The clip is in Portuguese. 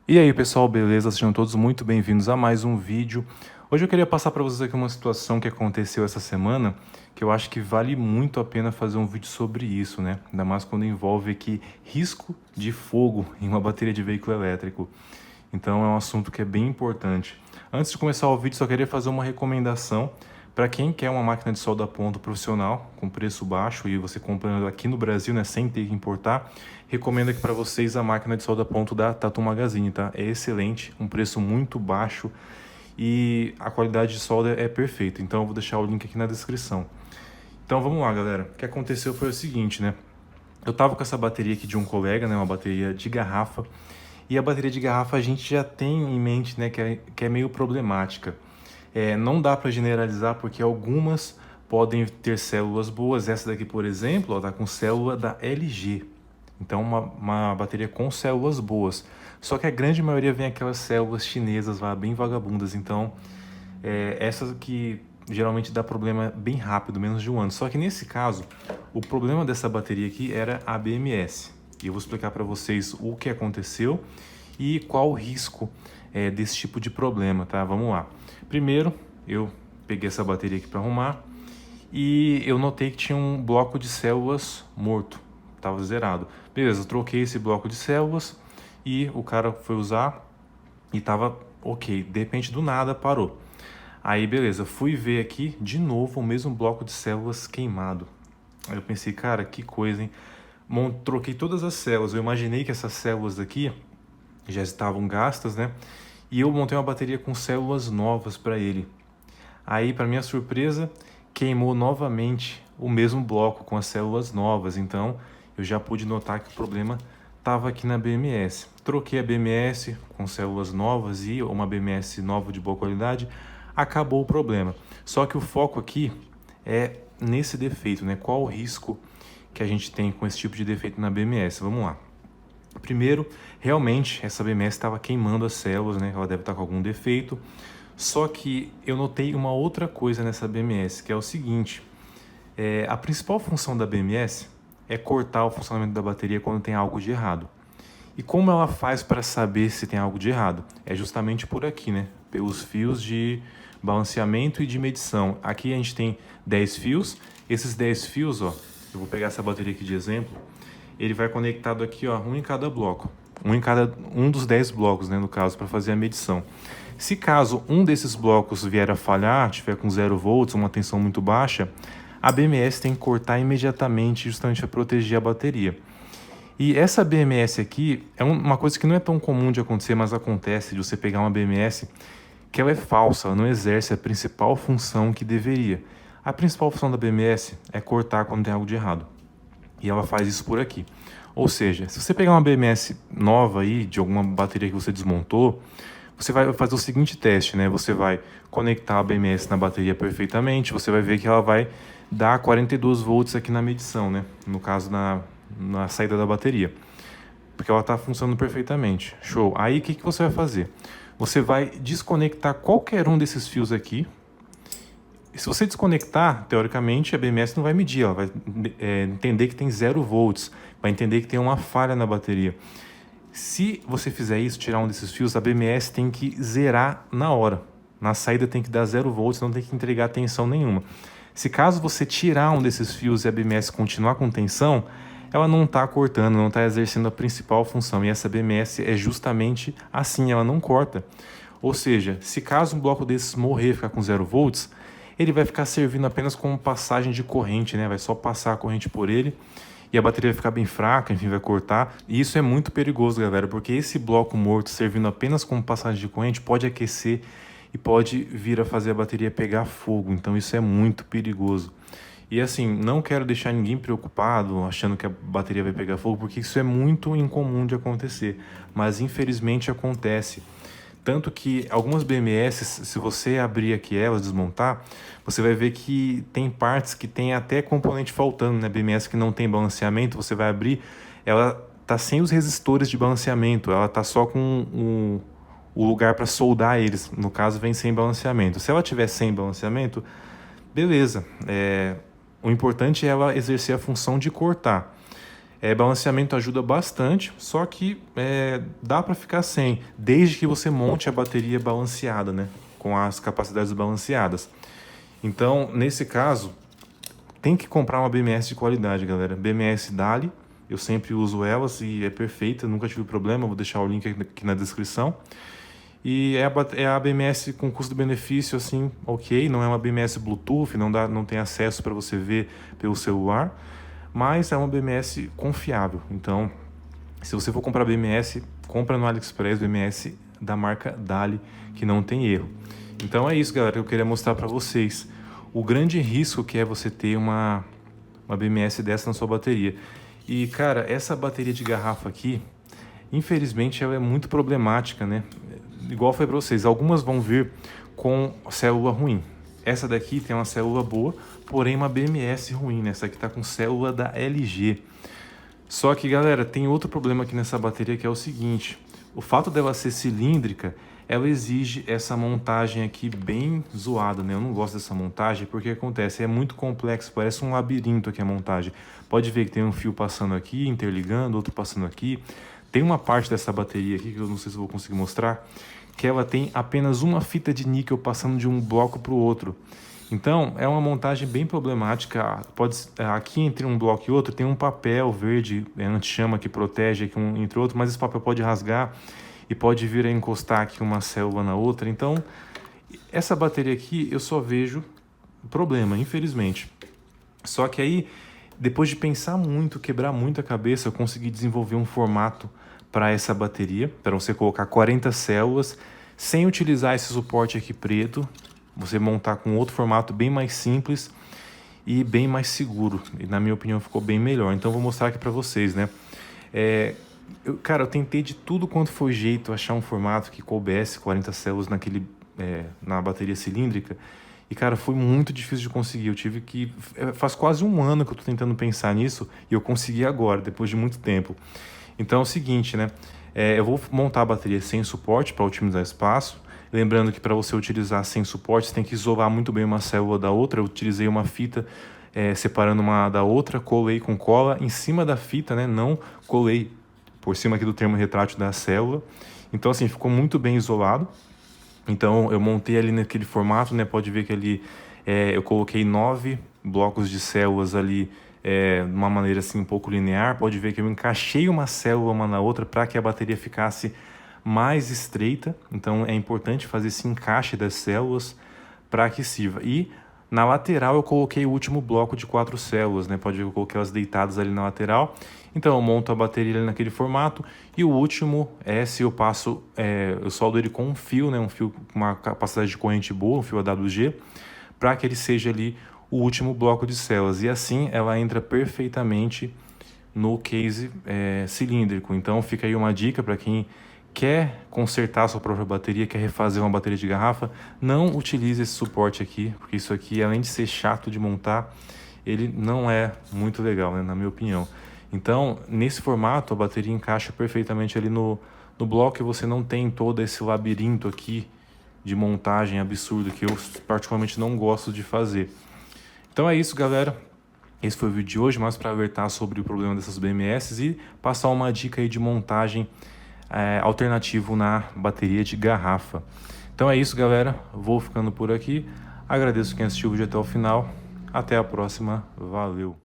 E aí pessoal, beleza? Sejam todos muito bem-vindos a mais um vídeo. Hoje eu queria passar para vocês aqui uma situação que aconteceu essa semana, que eu acho que vale muito a pena fazer um vídeo sobre isso, né? Ainda mais quando envolve aqui risco de fogo em uma bateria de veículo elétrico. Então é um assunto que é bem importante. Antes de começar o vídeo, só queria fazer uma recomendação para quem quer uma máquina de solda a ponto profissional com preço baixo e você comprando aqui no Brasil, né, sem ter que importar, recomendo aqui para vocês a máquina de solda a ponto da Tatu Magazine, tá? É excelente, um preço muito baixo e a qualidade de solda é perfeita. Então eu vou deixar o link aqui na descrição. Então vamos lá, galera. O que aconteceu foi o seguinte, né? Eu tava com essa bateria aqui de um colega, né, uma bateria de garrafa. E a bateria de garrafa a gente já tem em mente, né, que é meio problemática. Não dá para generalizar porque algumas podem ter células boas. Essa daqui, por exemplo, ó, tá com célula da LG. Então, uma bateria com células boas. Só que a grande maioria vem aquelas células chinesas lá, bem vagabundas. Então, essas que geralmente dá problema bem rápido, menos de um ano. Só que nesse caso, o problema dessa bateria aqui era a BMS. E eu vou explicar para vocês o que aconteceu e qual o risco desse tipo de problema, tá? Vamos lá. Primeiro, eu peguei essa bateria aqui para arrumar e eu notei que tinha um bloco de células morto, estava zerado. Beleza, eu troquei esse bloco de células e o cara foi usar e tava ok. De repente, do nada, parou. Aí, beleza, fui ver aqui de novo o mesmo bloco de células queimado. Aí eu pensei, cara, que coisa, hein? Troquei todas as células. Eu imaginei que essas células aqui já estavam gastas, né? E eu montei uma bateria com células novas para ele. Aí, para minha surpresa, queimou novamente o mesmo bloco com as células novas. Então, eu já pude notar que o problema estava aqui na BMS. Troquei a BMS com células novas e uma BMS nova de boa qualidade. Acabou o problema. Só que o foco aqui é nesse defeito, né? Qual o risco que a gente tem com esse tipo de defeito na BMS? Vamos lá. Primeiro, realmente essa BMS estava queimando as células, né? Ela deve estar com algum defeito. Só que eu notei uma outra coisa nessa BMS, que é o seguinte: a principal função da BMS é cortar o funcionamento da bateria quando tem algo de errado. E como ela faz para saber se tem algo de errado? É justamente por aqui, né? Pelos fios de balanceamento e de medição. Aqui a gente tem 10 fios. Esses 10 fios, ó, eu vou pegar essa bateria aqui de exemplo. Ele vai conectado aqui, ó, um em cada bloco. Um dos 10 blocos, né, no caso, para fazer a medição. Se caso um desses blocos vier a falhar, tiver com 0 volts, uma tensão muito baixa, a BMS tem que cortar imediatamente, justamente para proteger a bateria. E essa BMS aqui é uma coisa que não é tão comum de acontecer, mas acontece de você pegar uma BMS que ela é falsa, ela não exerce a principal função que deveria. A principal função da BMS é cortar quando tem algo de errado. E ela faz isso por aqui. Ou seja, se você pegar uma BMS nova aí, de alguma bateria que você desmontou, você vai fazer o seguinte teste, né? Você vai conectar a BMS na bateria perfeitamente, você vai ver que ela vai dar 42 volts aqui na medição, né? No caso, na saída da bateria. Porque ela está funcionando perfeitamente. Show. Aí, o que você vai fazer? Você vai desconectar qualquer um desses fios aqui. Se você desconectar, teoricamente, a BMS não vai medir, ela vai entender que tem 0 volts, vai entender que tem uma falha na bateria. Se você fizer isso, tirar um desses fios, a BMS tem que zerar na hora. Na saída tem que dar 0 volts, não tem que entregar tensão nenhuma. Se caso você tirar um desses fios e a BMS continuar com tensão, ela não está cortando, não está exercendo a principal função. E essa BMS é justamente assim, ela não corta. Ou seja, se caso um bloco desses morrer e ficar com 0 volts, ele vai ficar servindo apenas como passagem de corrente, né? Vai só passar a corrente por ele e a bateria vai ficar bem fraca, enfim, vai cortar. E isso é muito perigoso, galera, porque esse bloco morto servindo apenas como passagem de corrente pode aquecer e pode vir a fazer a bateria pegar fogo. Então isso é muito perigoso. E assim, não quero deixar ninguém preocupado, achando que a bateria vai pegar fogo, porque isso é muito incomum de acontecer, mas infelizmente acontece. Tanto que algumas BMS, se você abrir aqui elas, desmontar, você vai ver que tem partes que tem até componente faltando, né? BMS que não tem balanceamento, você vai abrir, ela tá sem os resistores de balanceamento, ela tá só com o lugar para soldar eles, no caso vem sem balanceamento. Se ela tiver sem balanceamento, beleza, o importante é ela exercer a função de cortar. Balanceamento ajuda bastante, só que dá para ficar sem, desde que você monte a bateria balanceada, né? Com as capacidades balanceadas. Então, nesse caso, tem que comprar uma BMS de qualidade, galera. BMS Dali, eu sempre uso elas e é perfeita, nunca tive problema, vou deixar o link aqui na descrição. E é a BMS com custo-benefício, assim, ok, não é uma BMS Bluetooth, não tem acesso para você ver pelo celular, mas é uma BMS confiável. Então, se você for comprar BMS, compra no AliExpress BMS da marca Dali, que não tem erro. Então é isso, galera, que eu queria mostrar para vocês. O grande risco que é você ter uma BMS dessa na sua bateria. E, cara, essa bateria de garrafa aqui, infelizmente, ela é muito problemática, né? Igual eu falei para vocês, algumas vão vir com célula ruim. Essa daqui tem uma célula boa, porém uma BMS ruim, né? Essa aqui tá com célula da LG. Só que, galera, tem outro problema aqui nessa bateria que é o seguinte: o fato dela ser cilíndrica, ela exige essa montagem aqui bem zoada, né? Eu não gosto dessa montagem porque acontece, é muito complexo, parece um labirinto aqui a montagem. Pode ver que tem um fio passando aqui, interligando, outro passando aqui. Tem uma parte dessa bateria aqui, que eu não sei se eu vou conseguir mostrar, que ela tem apenas uma fita de níquel passando de um bloco para o outro. Então, é uma montagem bem problemática. Aqui entre um bloco e outro tem um papel verde, anti-chama, que protege aqui entre outro, mas esse papel pode rasgar e pode vir a encostar aqui uma célula na outra. Então, essa bateria aqui eu só vejo problema, infelizmente. Só que aí, depois de pensar muito, quebrar muito a cabeça, eu consegui desenvolver um formato para essa bateria, para você colocar 40 células, sem utilizar esse suporte aqui preto, você montar com outro formato bem mais simples e bem mais seguro. E na minha opinião ficou bem melhor. Então eu vou mostrar aqui para vocês, né? Cara, eu tentei de tudo quanto foi jeito achar um formato que coubesse 40 células na bateria cilíndrica. E, cara, foi muito difícil de conseguir. Eu tive que... Faz quase um ano que eu tô tentando pensar nisso e eu consegui agora, depois de muito tempo. Então é o seguinte, né? Eu vou montar a bateria sem suporte para otimizar espaço. Lembrando que para você utilizar sem suporte, você tem que isolar muito bem uma célula da outra. Eu utilizei uma fita separando uma da outra, colei com cola em cima da fita, né? Não colei por cima aqui do termo retrátil da célula. Então, assim, ficou muito bem isolado. Então, eu montei ali naquele formato, né? Pode ver que ali eu coloquei 9 blocos de células ali de uma maneira assim um pouco linear. Pode ver que eu encaixei uma célula uma na outra para que a bateria ficasse mais estreita. Então, é importante fazer esse encaixe das células para que sirva. E na lateral eu coloquei o último bloco de 4 células, né? Pode ver que eu coloquei elas deitadas ali na lateral. Então eu monto a bateria ali naquele formato. E o último eu soldo ele com um fio, né? Um fio com uma capacidade de corrente boa, um fio AWG, para que ele seja ali o último bloco de células. E assim ela entra perfeitamente no case cilíndrico. Então fica aí uma dica para quem quer consertar a sua própria bateria, quer refazer uma bateria de garrafa, não utilize esse suporte aqui, porque isso aqui, além de ser chato de montar, ele não é muito legal, né, na minha opinião. Então, nesse formato, a bateria encaixa perfeitamente ali no bloco e você não tem todo esse labirinto aqui de montagem absurdo que eu particularmente não gosto de fazer. Então é isso, galera. Esse foi o vídeo de hoje, mais para alertar sobre o problema dessas BMS e passar uma dica aí de montagem alternativo na bateria de garrafa. Então é isso, galera. Vou ficando por aqui. Agradeço quem assistiu o vídeo até o final. Até a próxima. Valeu!